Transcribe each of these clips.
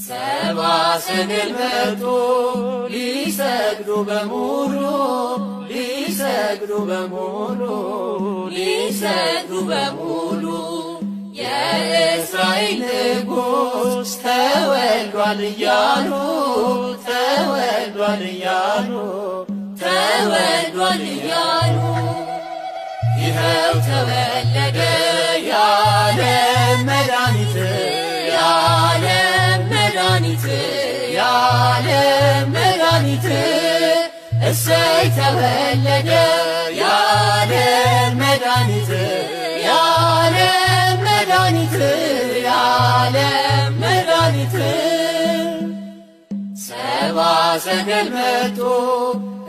ሰብአ ሰገል መጡ ሊሰግዱ በሙሉ ሊሰግዱ በሙሉ ሊሰግዱ በሙሉ የእስራኤል ንጉሥ ተወልዷል እያሉ ተወልዷል እያሉ ተወልዷል እያሉ ይኸው ተወለደ የዓለም መድኃኒት የዓለም መድኃኒት የዓለም መድኃኒት እሰይ ተወለደ የዓለም መድኃኒት የዓለም መድኃኒት የዓለም መድኃኒት ሰብአ ሰገል መጡ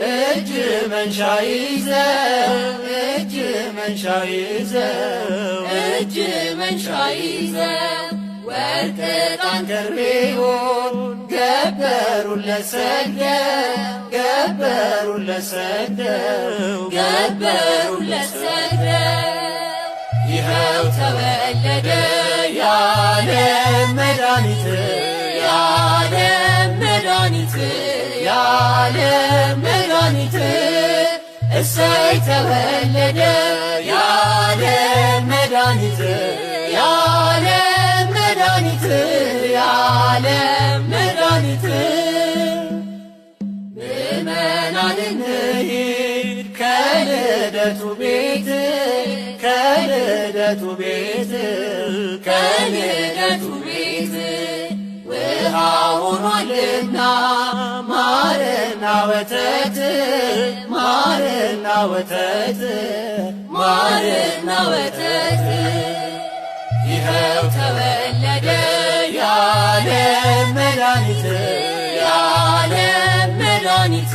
እጅ መንሻ ይዘው እጅ መንሻ ይዘው እጅ መንሻ ይዘው ወርቅ ዕጣን ከርቤውን ገበሩለት ሰግደው ገበሩለት ሰግደው ገበሩለት ሰግደው ይኸው ተወለደ የዓለም መድኃኒት የዓለም መድኃኒት የዓለም መድኃኒት እሰይ ተወለደ የዓለም መድኃኒት የዓለም መድኃኒት የዓለም መድኃኒት ምእመናን እንሂድ ከልደቱ ቤት ከልደቱ ቤት ከልደቱ ቤት ውሃ ሆኗልና ማርና ወተት ማርና ወተት ማርና ወተት ይኸው ተወለደ የዓለም መድኃኒት የዓለም መድኃኒት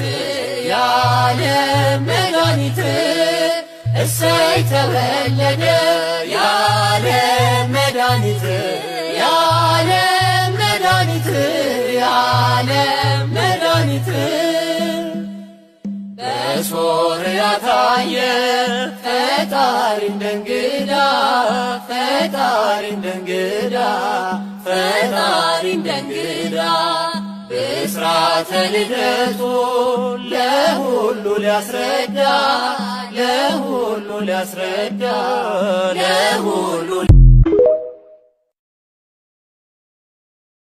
የዓለም መድኃኒት እሰይ ተወለደ የዓለም መድኃኒት የዓለም መድኃኒት የዓለም መድኃኒት በሶርያ ታየ ፈጣሪ እንደ እንግዳ ፈጣሪ እንደ እንግዳ ፈጣሪ እንደ እንግዳ ብስራተ ልደቱ ለሁሉ ሊያስረዳ ለሁሉ ሊያስረዳ ለሁሉ